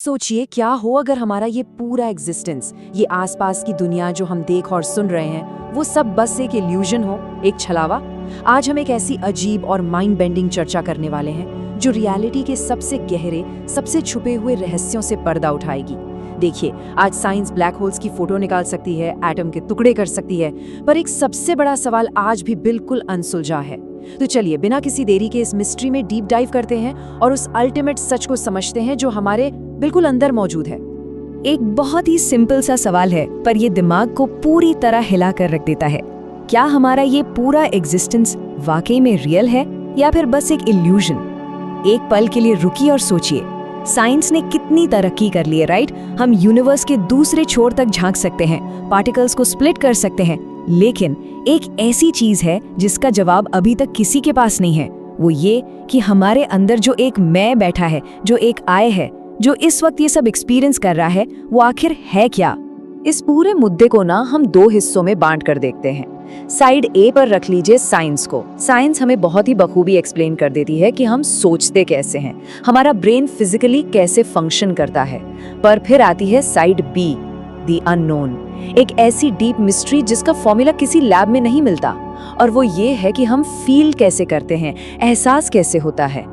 सोचिए क्या हो अगर हमारा ये पूरा एग्जिस्टेंस, ये आसपास की दुनिया जो हम देख और सुन रहे हैं, वो सब बस एक इल्यूजन हो, एक छलावा। आज हम एक ऐसी अजीब और माइंड बेंडिंग चर्चा करने वाले हैं जो रियलिटी के सबसे गहरे, सबसे छुपे हुए रहस्यों से पर्दा उठाएगी। देखिए, आज साइंस ब्लैक होल्स की फोटो निकाल सकती है, एटम के टुकड़े कर सकती है, पर एक सबसे बड़ा सवाल आज भी बिल्कुल अनसुलझा है। तो चलिए बिना किसी देरी के इस मिस्ट्री में डीप डाइव करते हैं और उस अल्टीमेट सच को समझते हैं जो हमारे बिल्कुल अंदर मौजूद है। एक बहुत ही सिंपल सा सवाल है, पर ये दिमाग को पूरी तरह हिला कर रख देता है। क्या हमारा ये पूरा एग्जिस्टेंस वाकई में रियल है या फिर बस एक इल्यूजन? एक पल के लिए रुकिए और सोचिए, साइंस ने कितनी तरक्की कर ली है, राइट? हम यूनिवर्स के दूसरे छोर तक झांक सकते हैं, पार्टिकल्स को स्प्लिट कर सकते हैं, लेकिन एक ऐसी चीज है जिसका जवाब अभी तक किसी के पास नहीं है। वो ये कि हमारे अंदर जो एक मैं बैठा है, जो एक आई है, जो इस वक्त ये सब एक्सपीरियंस कर रहा है, वो आखिर है क्या? इस पूरे मुद्दे को ना हम दो हिस्सों में बांट कर देखते हैं। साइड ए पर रख लीजिए साइंस को। साइंस हमें बहुत ही बखूबी एक्सप्लेन कर देती है कि हम सोचते कैसे हैं, हमारा ब्रेन फिजिकली कैसे फंक्शन करता है। पर फिर आती है साइड बी, द अननोन, एक ऐसी डीप मिस्ट्री जिसका फॉर्मूला किसी लैब में नहीं मिलता, और वो ये है कि हम फील कैसे करते हैं, एहसास कैसे होता है।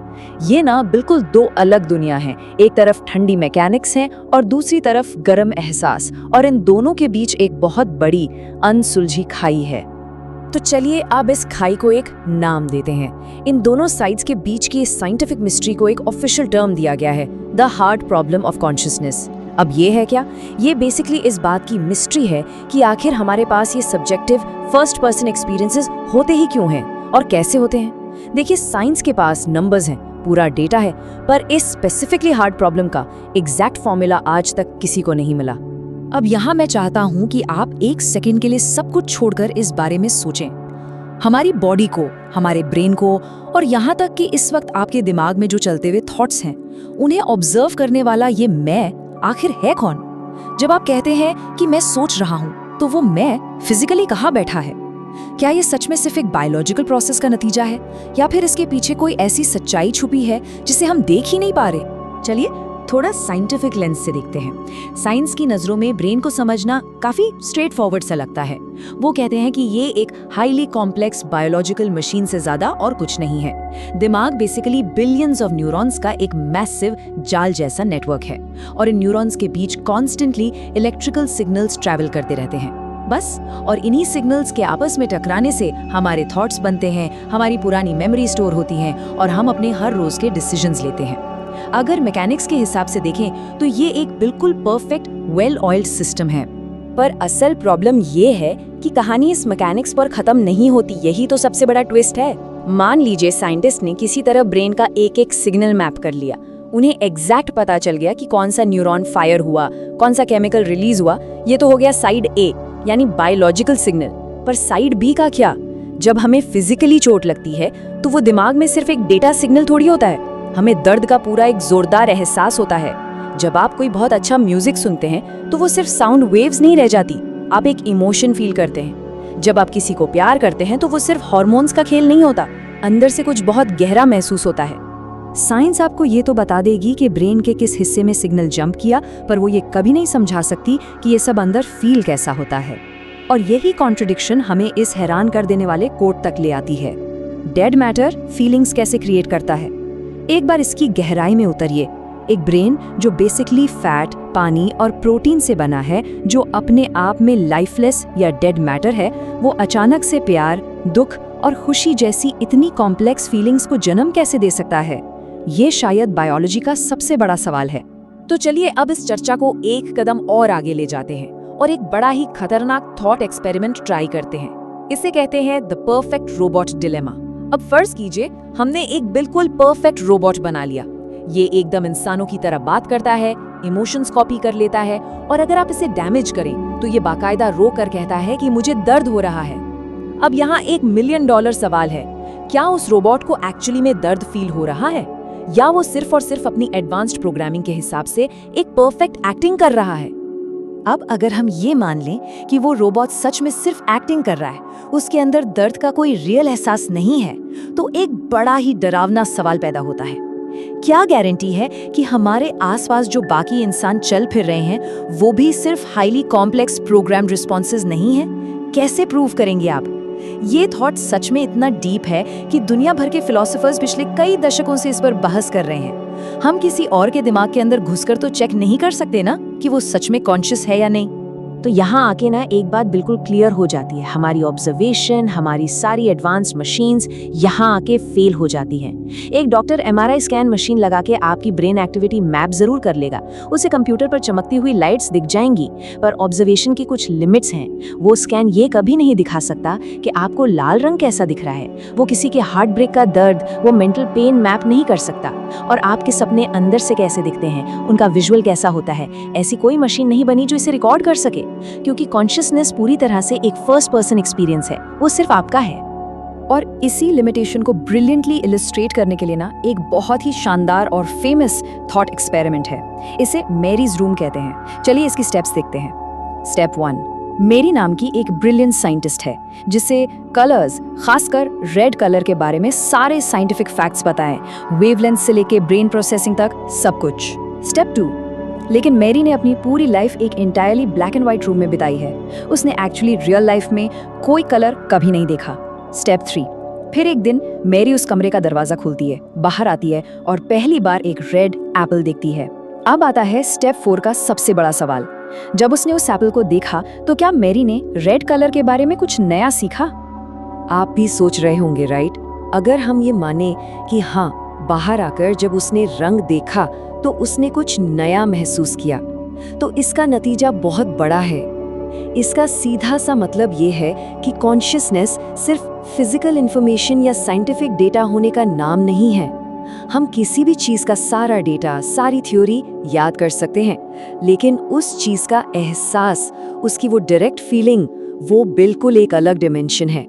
ये ना बिल्कुल दो अलग दुनिया हैं। एक तरफ ठंडी मैकेनिक्स हैं और दूसरी तरफ गर्म एहसास, और इन दोनों के बीच एक बहुत बड़ी अनसुलझी खाई है। तो चलिए अब इस खाई को एक नाम देते हैं। इन दोनों साइड्स के बीच की इस साइंटिफिक मिस्ट्री को एक ऑफिशियल टर्म दिया गया है, the hard problem of consciousness. अब ये है क्या? ये बेसिकली इस बात की मिस्ट्री है कि आखिर हमारे पास ये सब्जेक्टिव फर्स्ट पर्सन एक्सपीरियंसेस होते ही क्यों हैं और कैसे होते हैं। देखिए, साइंस के पास नंबर्स हैं, पूरा डेटा है, पर इस स्पेसिफिकली हार्ड प्रॉब्लम का एग्जैक्ट फॉर्मूला आज तक किसी को नहीं मिला। अब यहाँ मैं चाहता हूँ कि आप एक सेकंड के लिए सब कुछ छोड़कर इस बारे में सोचें। हमारी बॉडी को, हमारे ब्रेन को, और यहाँ तक कि इस वक्त आपके दिमाग में जो चलते हुए थॉट्स हैं, उन्हें ऑब्जर्व करने वाला ये मैं आखिर है कौन? जब आप कहते हैं कि मैं सोच रहा हूँ, तो वो मैं फिजिकली कहाँ बैठा है? क्या ये सच में सिर्फ एक बायोलॉजिकल प्रोसेस का नतीजा है, या फिर इसके पीछे कोई ऐसी सच्चाई छुपी है जिसे हम देख ही नहीं पा रहे? चलिए थोड़ा साइंटिफिक लेंस से देखते हैं। साइंस की नजरों में ब्रेन को समझना काफी स्ट्रेट फॉरवर्ड सा लगता है। वो कहते हैं कि ये एक हाईली कॉम्प्लेक्स बायोलॉजिकल मशीन से ज्यादा और कुछ नहीं है। दिमाग बेसिकली बिलियंस ऑफ न्यूरॉन्स का एक मैसिव जाल जैसा नेटवर्क है, और इन न्यूरॉन्स के बीच कॉन्स्टेंटली इलेक्ट्रिकल सिग्नल्स ट्रैवल करते रहते हैं, बस। और इन्हीं सिग्नल्स के आपस में टकराने से हमारे थॉट्स बनते हैं, हमारी पुरानी मेमोरी स्टोर होती हैं, और हम अपने हर रोज के डिसीजंस लेते हैं। अगर मैकेनिक्स के हिसाब से देखें तो ये एक बिल्कुल परफेक्ट वेल ऑयल्ड सिस्टम है। पर असल प्रॉब्लम ये है कि कहानी इस मैकेनिक्स पर खत्म नहीं होती। यही तो सबसे बड़ा ट्विस्ट है। मान लीजिए साइंटिस्ट ने किसी तरह ब्रेन का एक एक सिग्नल मैप कर लिया। उन्हें एग्जैक्ट पता चल गया कि कौन सा न्यूरॉन फायर हुआ, कौन सा केमिकल रिलीज हुआ। ये तो हो गया साइड ए, यानी बायोलॉजिकल सिग्नल। पर साइड बी का क्या? जब हमें फिजिकली चोट लगती है तो वो दिमाग में सिर्फ एक डेटा सिग्नल थोड़ी होता है, हमें दर्द का पूरा एक जोरदार एहसास होता है। जब आप कोई बहुत अच्छा म्यूजिक सुनते हैं तो वो सिर्फ साउंड वेव्स नहीं रह जाती, आप एक इमोशन फील करते हैं। जब आप किसी को प्यार करते हैं तो वो सिर्फ हार्मोन्स का खेल नहीं होता, अंदर से कुछ बहुत गहरा महसूस होता है। साइंस आपको ये तो बता देगी कि ब्रेन के किस हिस्से में सिग्नल जंप किया, पर वो ये कभी नहीं समझा सकती कि ये सब अंदर फील कैसा होता है। और यही कॉन्ट्रडिक्शन हमें इस हैरान कर देने वाले कोट तक ले आती है। डेड मैटर फीलिंग्स कैसे क्रिएट करता है? एक बार इसकी गहराई में उतरिए। एक ब्रेन जो बेसिकली फैट, पानी और प्रोटीन से बना है, जो अपने आप में लाइफलेस या डेड मैटर है, वो अचानक से प्यार, दुख और खुशी जैसी इतनी कॉम्प्लेक्स फीलिंग्स को जन्म कैसे दे सकता है? ये शायद बायोलॉजी का सबसे बड़ा सवाल है। तो चलिए अब इस चर्चा को एक कदम और आगे ले जाते हैं और एक बड़ा ही खतरनाक थॉट एक्सपेरिमेंट ट्राई करते हैं। इसे कहते हैं द परफेक्ट रोबोट डिलेमा। अब फर्ज कीजिए हमने एक बिल्कुल परफेक्ट रोबोट बना लिया। ये एकदम इंसानों की तरह बात करता है, इमोशंस कॉपी कर लेता है, और अगर आप इसे डैमेज करें तो ये बाकायदा रो कर कहता है कि मुझे दर्द हो रहा है। अब यहाँ $1 मिलियन सवाल है, क्या उस रोबोट को एक्चुअली में दर्द फील हो रहा है, या वो सिर्फ और सिर्फ अपनी एडवांस्ड प्रोग्रामिंग के हिसाब से एक परफेक्ट एक्टिंग कर रहा है? अब अगर हम ये मान लें कि वो रोबोट सच में सिर्फ एक्टिंग कर रहा है, उसके अंदर दर्द का कोई रियल एहसास नहीं है, तो एक बड़ा ही डरावना सवाल पैदा होता है। क्या गारंटी है कि हमारे आसपास जो बाकी इंसान चल फिर रहे हैं वो भी सिर्फ हाईली कॉम्प्लेक्स प्रोग्राम्ड रिस्पॉन्सेज नहीं है? कैसे प्रूव करेंगे आप? ये थॉट सच में इतना डीप है कि दुनिया भर के फिलोसोफर्स पिछले कई दशकों से इस पर बहस कर रहे हैं। हम किसी और के दिमाग के अंदर घुसकर तो चेक नहीं कर सकते ना कि वो सच में कॉन्शियस है या नहीं। तो यहाँ आके ना एक बात बिल्कुल क्लियर हो जाती है, हमारी ऑब्जर्वेशन, हमारी सारी एडवांस्ड मशीन्स यहाँ आके फेल हो जाती हैं। एक डॉक्टर MRI स्कैन मशीन लगा के आपकी ब्रेन एक्टिविटी मैप जरूर कर लेगा, उसे कंप्यूटर पर चमकती हुई लाइट्स दिख जाएंगी, पर ऑब्जर्वेशन की कुछ लिमिट्स हैं। वो स्कैन ये कभी नहीं दिखा सकता कि आपको लाल रंग कैसा दिख रहा है, वो किसी के हार्ट ब्रेक का दर्द, वो मेंटल पेन मैप नहीं कर सकता, और आपके सपने अंदर से कैसे दिखते हैं, उनका विजुअल कैसा होता है, ऐसी कोई मशीन नहीं बनी जो इसे रिकॉर्ड कर सके। क्योंकि कॉन्शियसनेस पूरी तरह से एक फर्स्ट पर्सन एक्सपीरियंस है, वो सिर्फ आपका है। और इसी लिमिटेशन को ब्रिलियंटली इलिस्ट्रेट करने के लिए ना एक बहुत ही शानदार और फेमस थॉट एक्सपेरिमेंट है। इसे मैरीज रूम कहते हैं। चलिए इसकी स्टेप्स देखते हैं। स्टेप 1, मेरी नाम की एक ब्रिलियंट साइंटिस्ट है जिसे कलर्स, खासकर रेड कलर के बारे में सारे साइंटिफिक फैक्ट्स पता है, वेवलेंथ से लेके ब्रेन प्रोसेसिंग तक सब कुछ। स्टेप 2, लेकिन मैरी ने अपनी पूरी लाइफ एक entirely black and white room में बिताई है। उसने एक्चुअली रियल लाइफ में कोई कलर कभी नहीं देखा। स्टेप 3, फिर एक दिन मैरी उस कमरे का दरवाजा खोलती है, बाहर आती है और पहली बार एक रेड एप्पल देखती है। अब आता है स्टेप 4 का सबसे बड़ा सवाल। जब उसने उस एप्पल को देखा तो क्या मैरी ने रेड कलर के बारे में कुछ नया सीखा? आप भी सोच रहे होंगे, राइट? अगर हम ये माने कि हाँ, बाहर आकर जब उसने रंग देखा तो उसने कुछ नया महसूस किया, तो इसका नतीजा बहुत बड़ा है। इसका सीधा सा मतलब ये है कि कॉन्शियसनेस सिर्फ फिजिकल इंफॉर्मेशन या साइंटिफिक डेटा होने का नाम नहीं है। हम किसी भी चीज का सारा डेटा, सारी थ्योरी याद कर सकते हैं, लेकिन उस चीज का एहसास, उसकी वो डायरेक्ट फीलिंग, वो बिल्कुल एक अलग डिमेंशन है।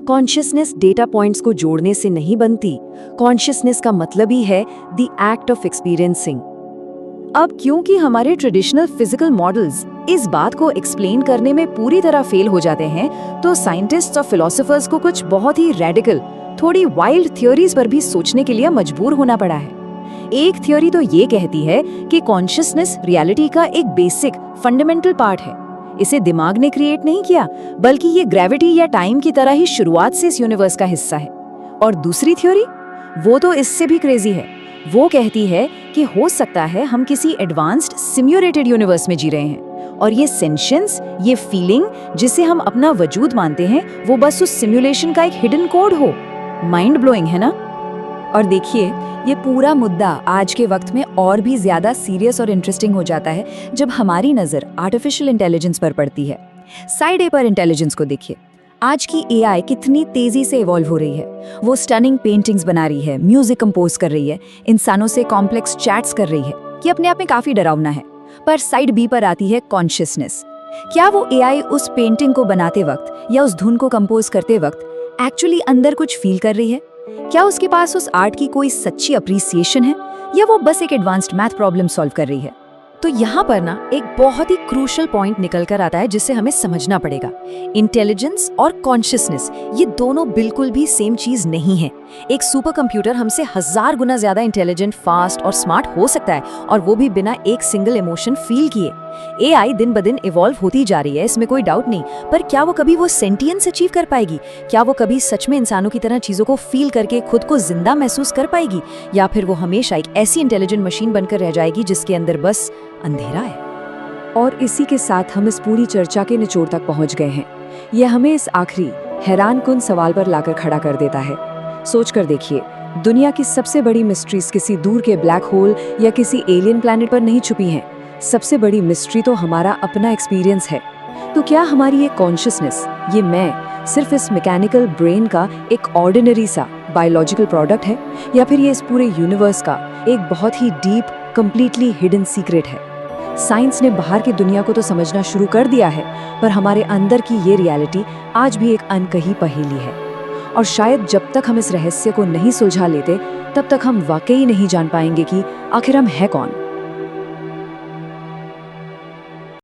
कॉन्शियसनेस डेटा पॉइंट्स को जोड़ने से नहीं बनती। कॉन्शियसनेस का मतलब ही है द एक्ट ऑफ एक्सपीरियंसिंग। अब क्योंकि हमारे ट्रेडिशनल फिजिकल मॉडल्स इस बात को एक्सप्लेन करने में पूरी तरह फेल हो जाते हैं, तो साइंटिस्ट्स और फिलोसोफर्स को कुछ बहुत ही रेडिकल, थोड़ी वाइल्ड थ्योरीज पर भी सोचने के लिए मजबूर होना पड़ा है। एक थ्योरी तो ये कहती है कि कॉन्शियसनेस रियलिटी का एक बेसिक फंडामेंटल पार्ट है। इसे दिमाग ने क्रिएट नहीं किया, बल्कि ये ग्रेविटी या टाइम की तरह ही शुरुआत से इस यूनिवर्स का हिस्सा है। और दूसरी थ्योरी, वो तो इससे भी क्रेजी है। वो कहती है कि हो सकता है हम किसी एडवांस्ड सिम्युलेटेड यूनिवर्स में जी रहे हैं, और ये सेंशियंस, ये फीलिंग जिसे हम अपना वजूद मानते हैं, वो बस उस सिमुलेशन का एक हिडन कोड हो। माइंड ब्लोइंग है ना? और देखिए, ये पूरा मुद्दा आज के वक्त में और भी ज्यादा सीरियस और इंटरेस्टिंग हो जाता है जब हमारी नजर आर्टिफिशियल इंटेलिजेंस पर पड़ती है। साइड ए पर इंटेलिजेंस को देखिए। आज की AI कितनी तेजी से इवॉल्व हो रही है। वो स्टनिंग पेंटिंग्स बना रही है, म्यूजिक कंपोज कर रही है, इंसानों से कॉम्प्लेक्स चैट्स कर रही है। ये अपने आप में काफी डरावना है। पर साइड बी पर आती है कॉन्शियसनेस। क्या वो AI उस पेंटिंग को बनाते वक्त या उस धुन को कंपोज करते वक्त एक्चुअली अंदर कुछ फील कर रही है? क्या उसके पास उस आर्ट की कोई सच्ची अप्रिसिएशन है, या वो बस एक एडवांस्ड मैथ प्रॉब्लम सॉल्व कर रही है? तो यहाँ पर ना एक बहुत ही क्रूशियल पॉइंट निकल कर आता है जिसे हमें समझना पड़ेगा। इंटेलिजेंस और कॉन्शियसनेस, ये दोनों बिल्कुल भी सेम चीज नहीं है। एक सुपर कंप्यूटर हमसे 1000 गुना ज्यादा इंटेलिजेंट, फास्ट और स्मार्ट हो सकता है, और वो भी बिना एक सिंगल इमोशन फील किए। AI दिन ब दिन इवॉल्व होती जा रही है, इसमें कोई डाउट नहीं, पर क्या वो कभी वो सेंटियंस अचीव कर पाएगी? क्या वो कभी सच में इंसानों की तरह चीजों को फील करके खुद को जिंदा महसूस कर पाएगी, या फिर वो हमेशा एक ऐसी इंटेलिजेंट मशीन बनकर रह जाएगी जिसके अंदर बस अंधेरा है? और इसी के साथ हम इस पूरी चर्चा के निचोड़ तक पहुंच गए हैं। यह हमें इस आखिरी हैरानकुन सवाल पर लाकर खड़ा कर देता है। सोच कर देखिए, दुनिया की सबसे बड़ी मिस्ट्रीज किसी दूर के ब्लैक होल या किसी एलियन प्लैनेट पर नहीं छुपी हैं। सबसे बड़ी मिस्ट्री तो हमारा अपना एक्सपीरियंस है। तो क्या हमारी ये कॉन्शियसनेस, ये मैं, सिर्फ इस मैकेनिकल ब्रेन का एक ऑर्डिनरी सा बायोलॉजिकल प्रोडक्ट है, या फिर ये इस पूरे यूनिवर्स का एक बहुत ही डीप, कंप्लीटली हिडन सीक्रेट है? साइंस ने बाहर की दुनिया को तो समझना शुरू कर दिया है, पर हमारे अंदर की ये रियलिटी आज भी एक अनकही पहेली है। और शायद जब तक हम इस रहस्य को नहीं सुलझा लेते, तब तक हम वाकई नहीं जान पाएंगे कि आखिर हम है कौन।